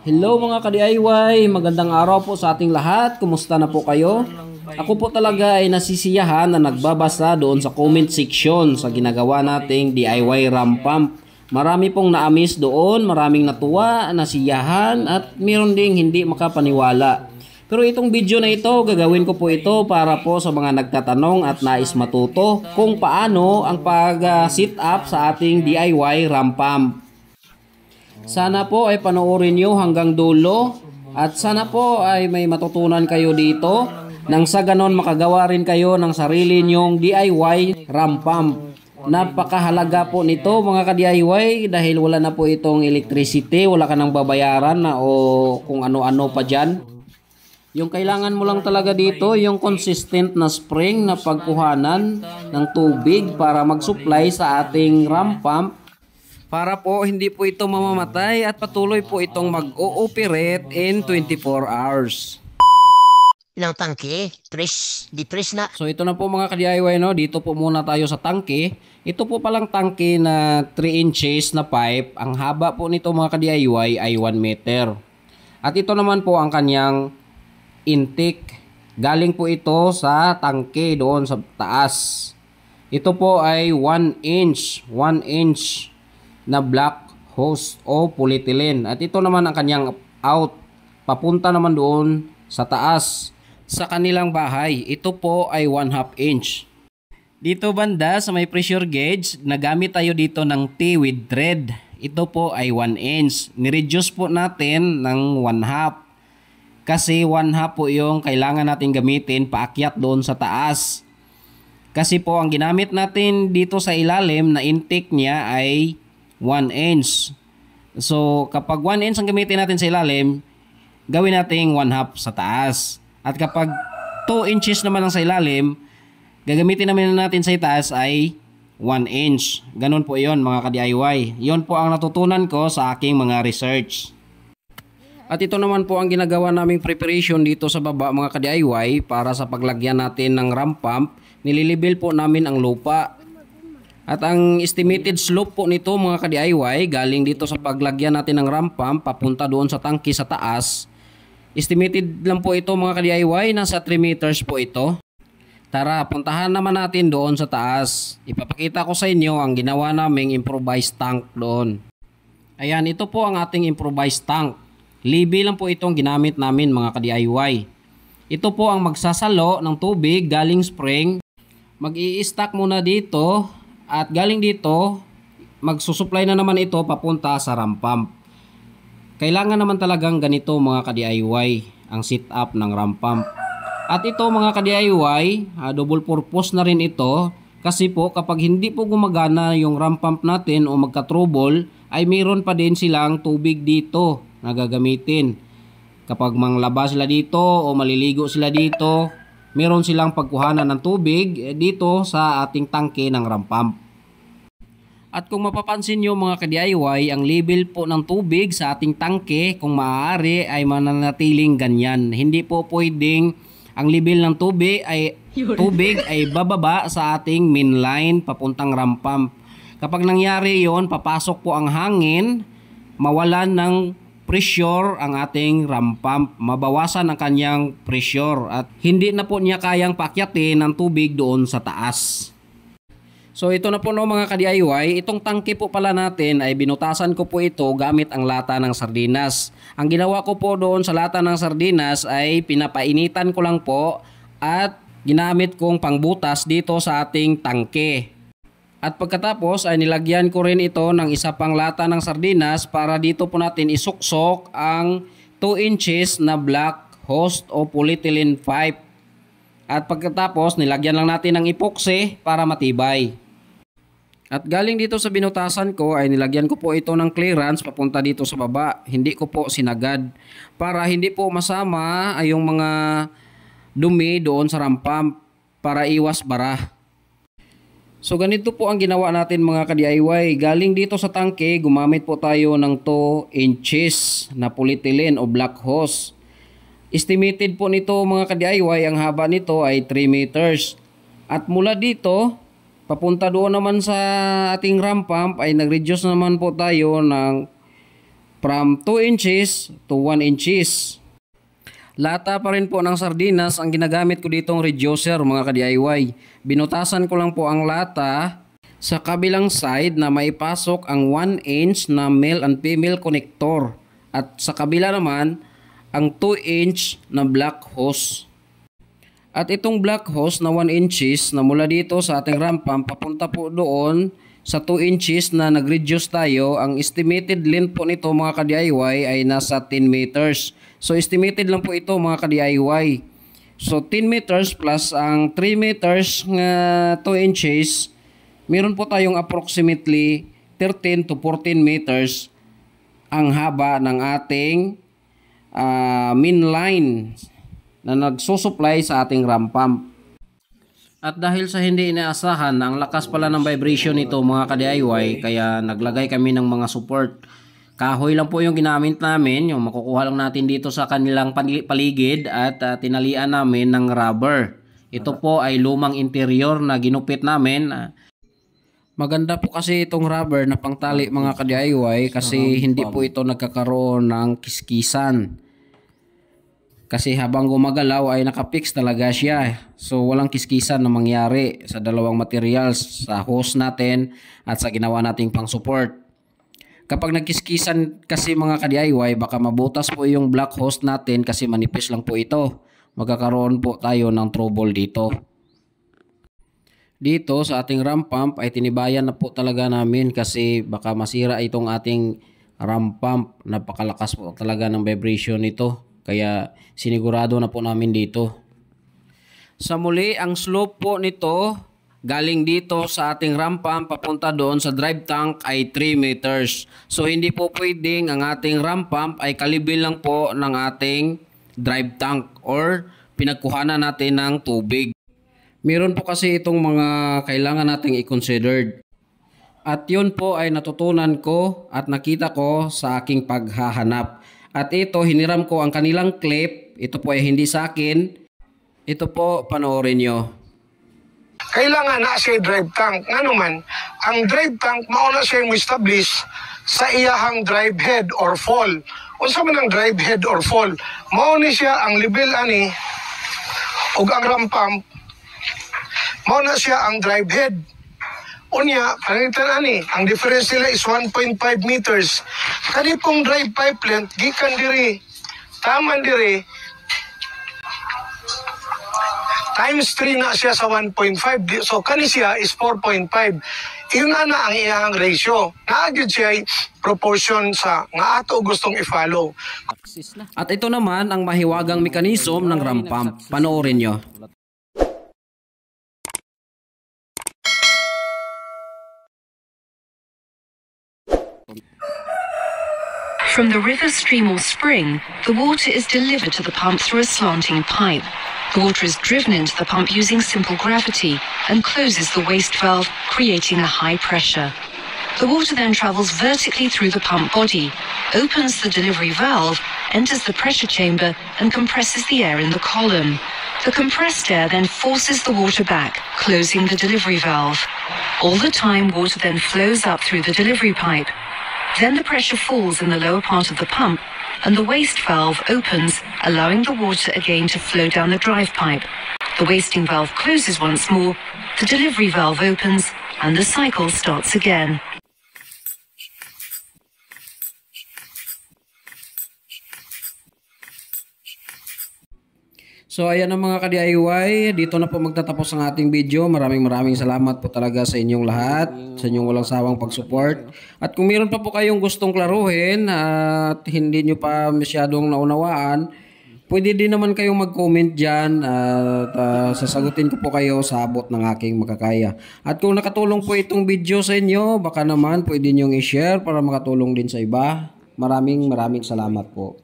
Hello mga ka-DIY, magandang araw po sa ating lahat. Kumusta na po kayo? Ako po talaga ay nasisiyahan na nagbabasa doon sa comment section sa ginagawa nating DIY RAM pump. Marami pong naamis doon, maraming natuwa, nasiyahan at meron ding hindi makapaniwala. Pero itong video na ito, gagawin ko po ito para po sa mga nagtatanong at nais matuto kung paano ang pag-set up sa ating DIY RAM pump. Sana po ay panoorin nyo hanggang dulo at sana po ay may matutunan kayo dito nang sa ganon makagawa rin kayo ng sarili nyong DIY RAM pump. Napakahalaga po nito mga ka-DIY dahil wala na po itong electricity, wala ka nang babayaran na o kung ano-ano pa dyan. Yung kailangan mo lang talaga dito yung consistent na spring na pagkuhanan ng tubig para mag-supply sa ating RAM pump. Para po hindi po ito mamamatay at patuloy po itong mag-ooperate in 24 hours. Ilang tangke? Di press na. So ito na po mga ka-DIY, no? Dito po muna tayo sa tangke. Ito po palang tangke na 3 inches na pipe. Ang haba po nito mga ka-DIY ay 1 meter. At ito naman po ang kanyang intake. Galing po ito sa tangke doon sa taas. Ito po ay 1 inch na black hose o polyethylene. At ito naman ang kanyang out. Papunta naman doon sa taas. Sa kanilang bahay, ito po ay 1/2 inch. Dito banda sa may pressure gauge, nagamit tayo dito ng T with thread. Ito po ay 1 inch. Nireduce po natin ng 1/2. Kasi 1/2 po yung kailangan natin gamitin paakyat doon sa taas. Kasi po ang ginamit natin dito sa ilalim na intake niya ay 1 inch. So kapag 1 inch ang gamitin natin sa ilalim, gawin natin 1/2 sa taas. At kapag 2 inches naman ang sa ilalim, gagamitin naman natin sa itaas ay 1 inch. Ganun po yon mga ka-DIY. Yon po ang natutunan ko sa aking mga research. At ito naman po ang ginagawa naming preparation dito sa baba mga ka-DIY para sa paglagyan natin ng RAM pump. Nililibel po namin ang lupa. At ang estimated slope po nito mga ka-DIY galing dito sa paglagyan natin ng RAM pump papunta doon sa tangke sa taas. Estimated lang po ito mga ka-DIY, nasa 3 meters po ito. Tara, puntahan naman natin doon sa taas. Ipapakita ko sa inyo ang ginawa naming improvised tank doon. Ayan, ito po ang ating improvised tank. Libi lang po itong ginamit namin mga ka-DIY. Ito po ang magsasalo ng tubig galing spring. Mag-i-stack muna dito. At galing dito, magsusupply na naman ito papunta sa RAM pump. Kailangan naman talagang ganito mga ka-DIY ang setup ng RAM pump. At ito mga ka-DIY, double purpose na rin ito. Kasi po kapag hindi po gumagana yung RAM pump natin o magka-trouble, ay mayroon pa din silang tubig dito na gagamitin. Kapag manglaba sila dito o maliligo sila dito, meron silang pagkuhanan ng tubig dito sa ating tangke ng RAM pump. At kung mapapansin nyo mga ka-DIY, ang level po ng tubig sa ating tangke kung maaari ay mananatiling ganyan. Hindi po pwedeng ang level ng tubig ay bababa sa ating main line papuntang RAM pump. Kapag nangyari yon, papasok po ang hangin, mawalan ng pressure ang ating RAM pump, mabawasan ang kanyang pressure at hindi na po niya kayang paakyatin ng tubig doon sa taas. So ito na po no mga ka-DIY, itong tangke po pala natin ay binutasan ko po ito gamit ang lata ng sardinas. Ang ginawa ko po doon sa lata ng sardinas ay pinapainitan ko lang po at ginamit kong pangbutas dito sa ating tangke. At pagkatapos ay nilagyan ko rin ito ng isa pang lata ng sardinas para dito po natin isuksok ang 2 inches na black hose o polyethylene pipe. At pagkatapos nilagyan lang natin ng epoxy para matibay. At galing dito sa binutasan ko ay nilagyan ko po ito ng clearance papunta dito sa baba. Hindi ko po sinagad para hindi po masama ay yung mga dumi doon sa RAM pump para iwas bara. So ganito po ang ginawa natin mga ka-DIY. Galing dito sa tangke, gumamit po tayo ng 2 inches na polyethylene o black hose. Estimated po nito mga ka-DIY, ang haba nito ay 3 meters. At mula dito, papunta doon naman sa ating RAM pump ay nag-reduce naman po tayo ng from 2 inches to 1 inches. Lata pa rin po ng sardinas ang ginagamit ko ditong reducer mga ka-DIY. Binutasan ko lang po ang lata sa kabilang side na maipasok ang 1 inch na male and female connector. At sa kabila naman ang 2 inch na black hose. At itong black hose na 1 inches na mula dito sa ating ramp pump papunta po doon sa 2 inches na nag-reduce tayo, ang estimated length po nito mga ka-DIY ay nasa 10 meters. So estimated lang po ito mga ka-DIY. So 10 meters plus ang 3 meters nga 2 inches, meron po tayong approximately 13 to 14 meters ang haba ng ating main line na nagsusupply sa ating ramp pump. At dahil sa hindi inaasahan na ang lakas pala ng vibration nito mga ka-DIY, kaya naglagay kami ng mga support. Kahoy lang po yung ginamit namin, yung makukuha lang natin dito sa kanilang paligid at tinalian namin ng rubber. Ito po ay lumang interior na ginupit namin. Maganda po kasi itong rubber na pangtali mga ka-DIY kasi hindi po ito nagkakaroon ng kiskisan. Kasi habang gumagalaw ay nakapix talaga siya. So walang kiskisan na mangyari sa dalawang materials, sa hose natin at sa ginawa nating pang support. Kapag nagkiskisan kasi mga ka-DIY, baka mabutas po yung black hose natin kasi manipis lang po ito. Magkakaroon po tayo ng trouble dito. Dito sa ating ramp pump ay tinibayan na po talaga namin kasi baka masira itong ating ramp pump. Napakalakas po talaga ng vibration nito. Kaya sinigurado na po namin dito. Sa muli, ang slope po nito galing dito sa ating ramp pump papunta doon sa drive tank ay 3 meters. So hindi po pwedeng ang ating ramp pump ay kalibil lang po ng ating drive tank or pinagkuhanan natin ng tubig. Meron po kasi itong mga kailangan nating i-considered. At yun po ay natutunan ko at nakita ko sa aking paghahanap. At ito, hiniram ko ang kanilang clip. Ito po ay hindi sa akin. Ito po, panoorin nyo. Kailangan na siya drive tank. Nga naman, ang drive tank, mauna siya yung establish sa iyahang drive head or fall. Unsa man ang drive head or fall? Mauna siya ang level ani ug ang ramp pump. Mauna siya ang drive head. Unya, panitan ani, ang difference nila is 1.5 meters. Kani pong drive pipe length, gikan diri, taman diri, times 3 na siya sa 1.5. So, kani siya is 4.5. Iyon na ang iyang ratio. Naagid siya proportion sa nga ato gustong i-follow. At ito naman ang mahiwagang mekanism ng ramp pump. Panoorin nyo. From the river, stream or spring, the water is delivered to the pump through a slanting pipe. The water is driven into the pump using simple gravity and closes the waste valve, creating a high pressure. The water then travels vertically through the pump body, opens the delivery valve, enters the pressure chamber and compresses the air in the column. The compressed air then forces the water back, closing the delivery valve. All the time, water then flows up through the delivery pipe. Then the pressure falls in the lower part of the pump and the waste valve opens, allowing the water again to flow down the drive pipe. The wasting valve closes once more, the delivery valve opens and the cycle starts again. So ayan ang mga ka-DIY, dito na po magtatapos ang ating video. Maraming salamat po talaga sa inyong lahat, sa inyong walang sawang pag-support. At kung meron pa po kayong gustong klaruhin at hindi nyo pa masyadong naunawaan, pwede din naman kayong mag-comment dyan at sasagutin ko po kayo sa abot ng aking makakaya. At kung nakatulong po itong video sa inyo, baka naman pwede nyo i-share para makatulong din sa iba. Maraming salamat po.